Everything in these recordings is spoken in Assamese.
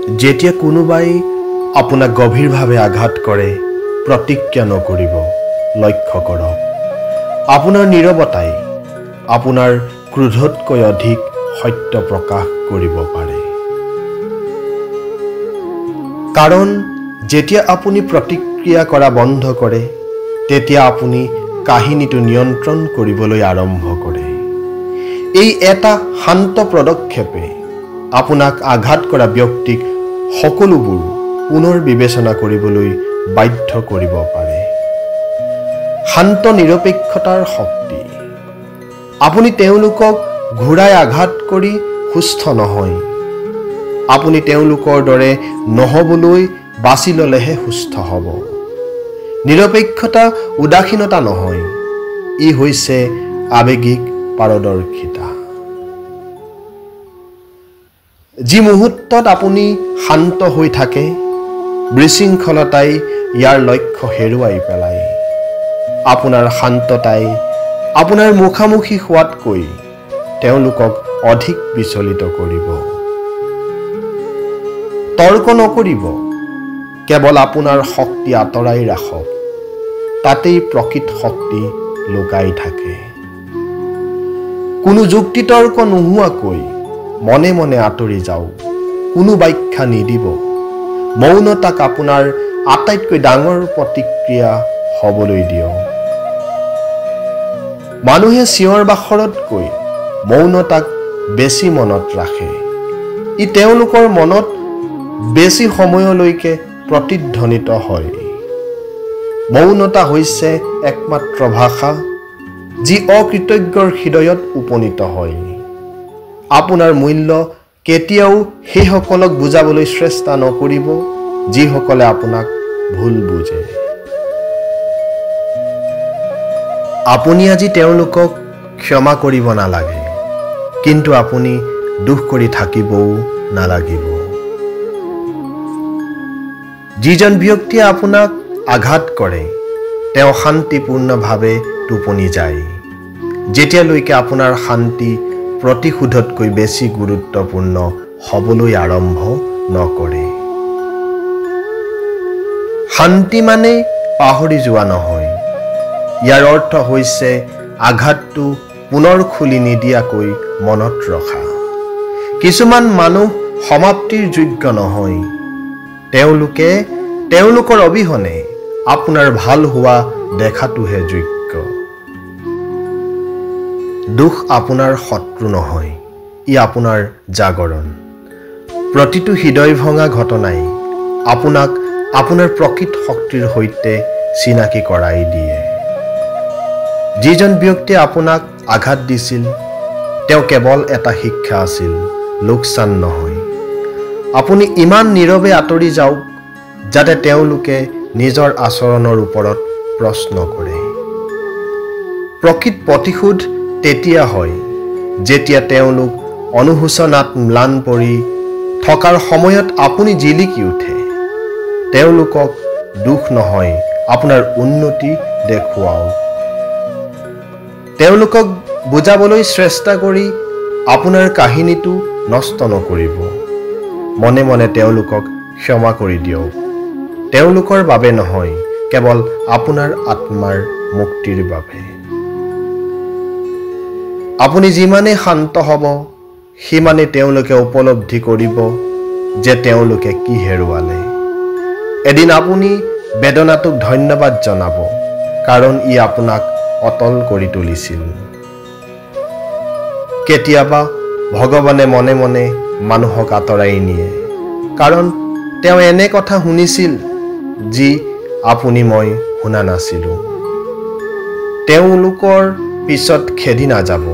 যেতিয়া কোনোবাই আপোনাক গভীৰভাৱে আঘাত কৰে প্ৰতিক্ৰিয়া নকৰিব লক্ষ্য কৰক আপোনাৰ নীৰৱতাই আপোনাৰ ক্ৰোধতকৈ অধিক সত্য প্ৰকাশ কৰিব পাৰে কাৰণ যেতিয়া আপুনি প্ৰতিক্ৰিয়া কৰা বন্ধ কৰে তেতিয়া আপুনি কাহিনীটো নিয়ন্ত্ৰণ কৰিবলৈ আৰম্ভ কৰে এই এটা শান্ত পদক্ষেপে আপোনাক আঘাত কৰা ব্যক্তিক সকলোবোৰ পুনৰ বিবেচনা কৰিবলৈ বাধ্য কৰিব পাৰে শান্ত নিৰপেক্ষতাৰ শক্তি আপুনি তেওঁলোকক ঘূৰাই আঘাত কৰি সুস্থ নহয় আপুনি তেওঁলোকৰ দৰে নহবলৈ বাছি ললেহে সুস্থ হ'ব নিৰপেক্ষতা উদাসীনতা নহয় ই হৈছে আবেগিক পাৰদৰ্শিতা যি মুহূৰ্তত আপুনি শান্ত হৈ থাকে বিশৃংখলতাই ইয়াৰ লক্ষ্য হেৰুৱাই পেলায় আপোনাৰ শান্ততাই আপোনাৰ মুখামুখি হোৱাতকৈ তেওঁলোকক অধিক বিচলিত কৰিব তৰ্ক নকৰিব কেৱল আপোনাৰ শক্তি আঁতৰাই ৰাখক তাতেই প্ৰকৃত শক্তি লুকাই থাকে কোনো যুক্তিতৰ্ক নোহোৱাকৈ মনে মনে আঁতৰি যাওক কোনো ব্যাখ্যা নিদিব মৌনতাক আপোনাৰ আটাইতকৈ ডাঙৰ প্ৰতিক্ৰিয়া হ'বলৈ দিয়ক মানুহে চিঞৰ বাখৰতকৈ মৌনতাক বেছি মনত ৰাখে ই তেওঁলোকৰ মনত বেছি সময়লৈকে প্ৰতিধ্বনিত হয় মৌনতা হৈছে একমাত্ৰ ভাষা যি অকৃতজ্ঞৰ হৃদয়ত উপনীত হয় আপোনাৰ মূল্য কেতিয়াও সেইসকলক বুজাবলৈ চেষ্টা নকৰিব যিসকলে আপোনাক ভুল বুজে আপুনি আজি তেওঁলোকক ক্ষমা কৰিব নালাগে কিন্তু আপুনি দুখ কৰি থাকিবও নালাগিব যিজন ব্যক্তিয়ে আপোনাক আঘাত কৰে তেওঁ শান্তিপূৰ্ণভাৱে টোপনি যায় যেতিয়ালৈকে আপোনাৰ শান্তি প্ৰতিশোধতকৈ বেছি গুৰুত্বপূৰ্ণ হ'বলৈ আৰম্ভ নকৰে শান্তি মানে পাহৰি যোৱা নহয় ইয়াৰ অৰ্থ হৈছে আঘাতটো পুনৰ খুলি নিদিয়াকৈ মনত ৰখা কিছুমান মানুহ সমাপ্তিৰ যোগ্য নহয় তেওঁলোকে তেওঁলোকৰ অবিহনে আপোনাৰ ভাল হোৱা দেখাটোহে যোগ্য দুখ আপোনাৰ শত্ৰু নহয় ই আপোনাৰ জাগৰণ প্ৰতিটো হৃদয় ভঙা ঘটনাই আপোনাক আপোনাৰ প্ৰকৃত শক্তিৰ সৈতে চিনাকি কৰাই দিয়ে যিজন ব্যক্তিয়ে আপোনাক আঘাত দিছিল তেওঁ কেৱল এটা শিক্ষা আছিল লোকচান নহয় আপুনি ইমান নীৰৱে আঁতৰি যাওক যাতে তেওঁলোকে নিজৰ আচৰণৰ ওপৰত প্ৰশ্ন কৰে প্ৰকৃত প্ৰতিশোধ তেতিয়া হয় যেতিয়া তেওঁলোক অনুশোচনাত ম্লান পৰি থকাৰ সময়ত আপুনি জিলিকি উঠে তেওঁলোকক দুখ নহয় আপোনাৰ উন্নতি দেখুৱাওক তেওঁলোকক বুজাবলৈ চেষ্টা কৰি আপোনাৰ কাহিনীটো নষ্ট নকৰিব মনে মনে তেওঁলোকক ক্ষমা কৰি দিয়ক তেওঁলোকৰ বাবে নহয় কেৱল আপোনাৰ আত্মাৰ মুক্তিৰ বাবে আপুনি যিমানে শান্ত হ'ব সিমানে তেওঁলোকে উপলব্ধি কৰিব যে তেওঁলোকে কি হেৰুৱালে এদিন আপুনি বেদনাটোক ধন্যবাদ জনাব কাৰণ ই আপোনাক অটল কৰি তুলিছিল কেতিয়াবা ভগৱানে মনে মনে মানুহক আঁতৰাই নিয়ে কাৰণ তেওঁ এনে কথা শুনিছিল যি আপুনি মই শুনা নাছিলো তেওঁলোকৰ পিছত খেদি নাযাব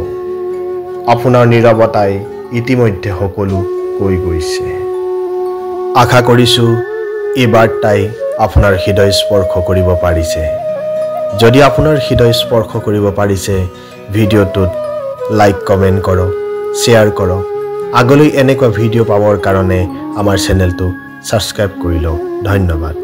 আপোনাৰ নীৰৱতাই ইতিমধ্যে সকলো কৈ গৈছে আশা কৰিছো এই বাৰ্তাই আপোনাৰ হৃদয় স্পৰ্শ কৰিব পাৰিছে যদি আপোনাৰ হৃদয় স্পৰ্শ কৰিব পাৰিছে ভিডিঅ'টোত লাইক কমেণ্ট কৰক শ্বেয়াৰ কৰক আগলৈ এনেকুৱা ভিডিঅ' পাবৰ কাৰণে আমাৰ চেনেলটো সাবস্ক্ৰাইব কৰি লওক ধন্যবাদ